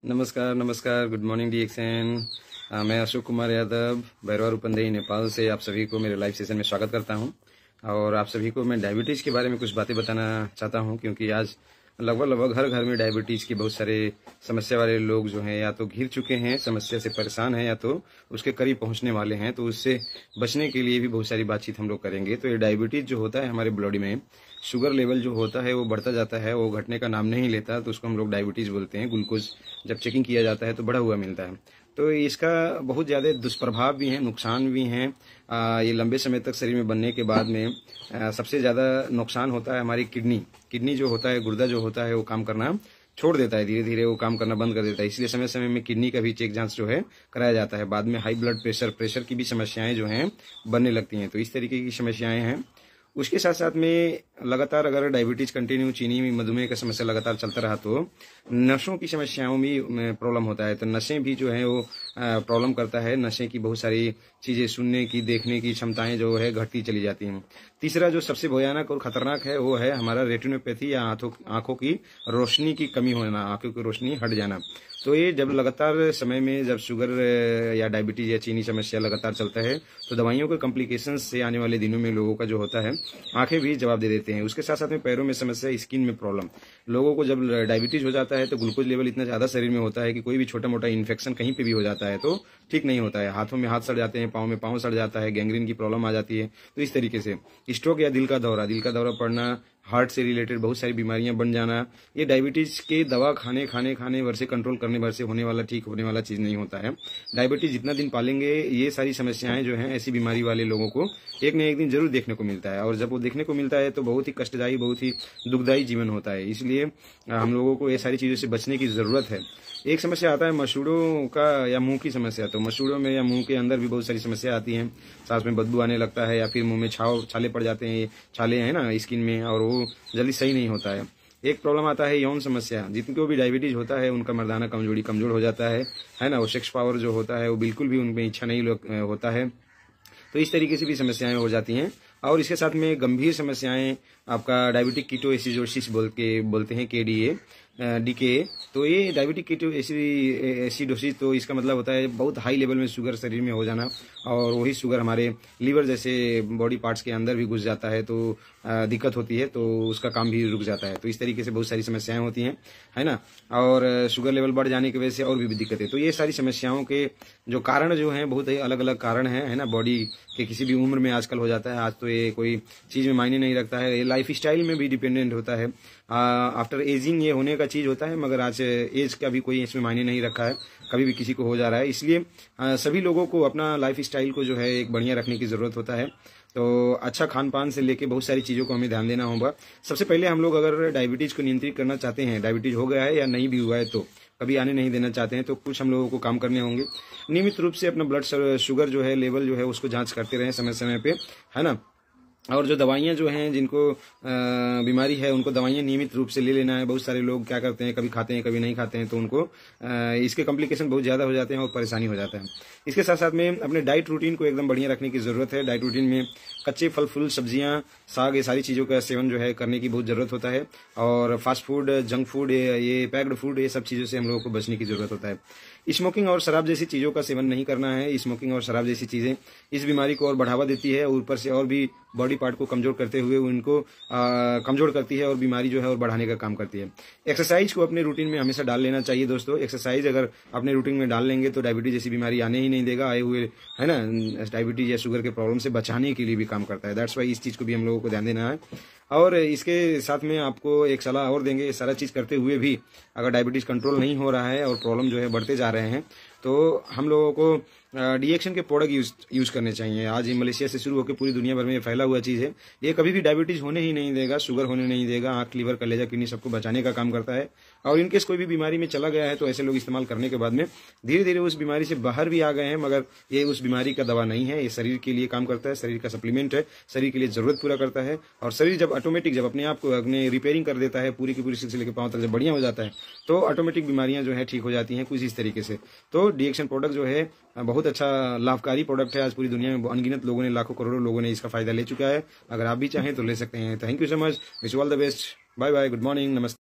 नमस्कार नमस्कार, good morning DXN. मैं अशोक कुमार यादव बैरवा रूपंदेही नेपाल से आप सभी को मेरे लाइव सेशन में स्वागत करता हूं। और आप सभी को मैं डायबिटीज़ के बारे में कुछ बातें बताना चाहता हूं, क्योंकि आज लगभग हर घर में डायबिटीज़ की बहुत सारे समस्या वाले लोग जो हैं या तो घिर चुके हैं, समस्या से परेशान हैं, या तो उसके करीब पहुंचने वाले हैं। तो उससे बचने के लिए भी बहुत सारी बातचीत हम लोग करेंगे। तो ये डायबिटीज़ जो होता है हमारे बॉडी में, शुगर लेवल जो होता है वो बढ़ता जाता है, वो घटने का नाम नहीं लेता, तो उसको हम लोग डायबिटीज़ बोलते हैं। ग्लूकोज जब चेकिंग किया जाता है तो बढ़ा हुआ मिलता है। तो इसका बहुत ज़्यादा दुष्प्रभाव भी हैं, नुकसान भी हैं। ये लंबे समय तक शरीर में बनने के बाद में सबसे ज़्यादा नुकसान होता है हमारी किडनी जो होता है, गुर्दा जो होता है, वो काम करना छोड़ देता है, धीरे धीरे वो काम करना बंद कर देता है। इसलिए समय समय में किडनी का भी चेक जांच जो है कराया जाता है। बाद में हाई ब्लड प्रेशर की भी समस्याएं जो हैं बनने लगती हैं। तो इस तरीके की समस्याएं हैं। उसके साथ साथ में लगातार अगर डायबिटीज कंटिन्यू, चीनी में मधुमेह का समस्या लगातार चलता रहा तो नसों की समस्याओं में प्रॉब्लम होता है। तो नसें भी जो है वो प्रॉब्लम करता है। नशे की बहुत सारी चीजें, सुनने की, देखने की क्षमताएं जो है घटती चली जाती हैं। तीसरा जो सबसे भयानक और खतरनाक है वो है हमारा रेटिनोपैथी या आंखों की रोशनी की कमी होना, आंखों की रोशनी हट जाना। तो ये जब लगातार समय में जब शुगर या डायबिटीज या चीनी समस्या लगातार चलता है तो दवाइयों के कॉम्प्लिकेशंस से आने वाले दिनों में लोगों का जो होता है आंखें भी जवाब दे देते हैं। उसके साथ साथ में पैरों में समस्या, स्किन में प्रॉब्लम। लोगों को जब डायबिटीज हो जाता है तो ग्लूकोज लेवल इतना ज्यादा शरीर में होता है कि कोई भी छोटा मोटा इन्फेक्शन कहीं पे भी हो जाता है तो ठीक नहीं होता है। हाथों में हाथ सड़ जाते हैं, पाँव में पाँव सड़ जाता है, गैंग्रीन की प्रॉब्लम आ जाती है। तो इस तरीके से स्ट्रोक या दिल का दौरा पड़ना, हार्ट से रिलेटेड बहुत सारी बीमारियां बन जाना, ये डायबिटीज के दवा खाने भर से, कंट्रोल करने भर से होने वाला, ठीक होने वाला चीज नहीं होता है। डायबिटीज जितना दिन पालेंगे ये सारी समस्याएं जो हैं ऐसी बीमारी वाले लोगों को एक न एक दिन जरूर देखने को मिलता है। और जब वो देखने को मिलता है तो बहुत ही कष्टदायी, बहुत ही दुखदायी जीवन होता है। इसलिए हम लोगों को ये सारी चीजों से बचने की जरूरत है। एक समस्या आता है मसूड़ों का या मुंह की समस्या। तो मसूड़ों में या मुंह के अंदर भी बहुत सारी समस्या आती है। सांस में बदबू आने लगता है या फिर मुंह में छाले पड़ जाते हैं, छाले हैं ना स्किन में, और वो जल्दी सही नहीं होता है। एक प्रॉब्लम आता है यौन समस्या। जिनको भी डायबिटीज होता है उनका मर्दाना कमजोर हो जाता है ना। वो सेक्स पावर जो होता है वो बिल्कुल भी उनमें इच्छा नहीं होता है। तो इस तरीके से भी समस्याएं हो जाती हैं। और इसके साथ में गंभीर समस्याएं आपका डायबिटिक कीटोएसिडोसिस बोलते हैं, केडीए डीके। तो ये डायबिटिक कीटोएसिडोसिस, तो इसका मतलब होता है बहुत हाई लेवल में शुगर शरीर में हो जाना, और वही शुगर हमारे लीवर जैसे बॉडी पार्ट्स के अंदर भी घुस जाता है तो दिक्कत होती है, तो उसका काम भी रुक जाता है। तो इस तरीके से बहुत सारी समस्याएं होती हैं, है ना। और शुगर लेवल बढ़ जाने की वजह से और भी दिक्कत है। तो ये सारी समस्याओं के जो कारण जो हैं बहुत ही अलग अलग कारण हैं, है ना। बॉडी के किसी भी उम्र में आजकल हो जाता है। आज तो ये कोई चीज में मायने नहीं रखता है, ये लाइफ स्टाइल में भी डिपेंडेंट होता है। आफ्टर एजिंग ये होने का चीज होता है, मगर आज एज का भी कोई इसमें मायने नहीं रखा है, कभी भी किसी को हो जा रहा है। इसलिए सभी लोगों को अपना लाइफ स्टाइल को जो है एक बढ़िया रखने की जरूरत होता है। तो अच्छा खान पान से लेके बहुत सारी चीजों को हमें ध्यान देना होगा। सबसे पहले हम लोग अगर डायबिटीज को नियंत्रित करना चाहते हैं, डायबिटीज हो गया है या नहीं भी हुआ है तो कभी आने नहीं देना चाहते हैं, तो कुछ हम लोगों को काम करने होंगे। नियमित रूप से अपना ब्लड शुगर जो है लेवल जो है उसको जांच करते रहें समय समय पे, है ना। और जो दवाइयां जो हैं, जिनको बीमारी है उनको दवाइयां नियमित रूप से ले लेना है। बहुत सारे लोग क्या करते हैं, कभी खाते हैं कभी नहीं खाते हैं, तो उनको इसके कॉम्प्लिकेशन बहुत ज्यादा हो जाते हैं और परेशानी हो जाता है। इसके साथ साथ में अपने डाइट रूटीन को एकदम बढ़िया रखने की जरूरत है। डाइट रूटीन में कच्चे फल फूल, सब्जियां, साग, ये सारी चीजों का सेवन जो है करने की बहुत जरूरत होता है। और फास्ट फूड, जंक फूड, ये पैक्ड फूड, ये सब चीजों से हम लोगों को बचने की जरूरत होता है। स्मोकिंग और शराब जैसी चीजों का सेवन नहीं करना है। स्मोकिंग और शराब जैसी चीजें इस बीमारी को और बढ़ावा देती है, ऊपर से और भी बॉडी पार्ट को कमजोर करते हुए उनको कमजोर करती है और बीमारी जो है और बढ़ाने का काम करती है। एक्सरसाइज को अपने रूटीन में हमेशा डाल लेना चाहिए दोस्तों। एक्सरसाइज अगर अपने रूटीन में डाल लेंगे तो डायबिटीज जैसी बीमारी आने ही नहीं देगा। आए हुए, है ना, डायबिटीज या शुगर के प्रॉब्लम से बचाने के लिए भी काम करता है। दैट्स वाई इस चीज को भी हम लोगों को ध्यान देना है। और इसके साथ में आपको एक सलाह और देंगे, ये सारा चीज करते हुए भी अगर डायबिटीज कंट्रोल नहीं हो रहा है और प्रॉब्लम जो है बढ़ते जा रहे हैं, तो हम लोगों को डीएक्शन के प्रोडक्ट यूज करने चाहिए। आज ये मलेशिया से शुरू होकर पूरी दुनिया भर में फैला हुआ चीज है। ये कभी भी डायबिटीज होने ही नहीं देगा, शुगर होने नहीं देगा। आंख, लीवर, कलेजा, किडनी सबको बचाने का काम करता है। और इनकेस कोई भी बीमारी में चला गया है तो ऐसे लोग इस्तेमाल करने के बाद में धीरे धीरे उस बीमारी से बाहर भी आ गए हैं, मगर ये उस बीमारी का दवा नहीं है। ये शरीर के लिए काम करता है, शरीर का सप्लीमेंट है, शरीर के लिए जरूरत पूरा करता है। और शरीर जब ऑटोमेटिक, जब अपने आप को अपने रिपेयरिंग कर देता है, पूरी की पूरी सिलसिले के पांव तक जब बढ़िया हो जाता है, तो ऑटोमेटिक बीमारियां जो है ठीक हो जाती हैं कुछ इस तरीके से। तो डीएक्शन प्रोडक्ट जो है बहुत अच्छा लाभकारी प्रोडक्ट है। आज पूरी दुनिया में अनगिनत लोगों ने, लाखों करोड़ों लोगों ने इसका फायदा ले चुका है। अगर आप भी चाहें तो ले सकते हैं। Thank you so much, wish you all the best, bye bye, good morning, नमस्ते।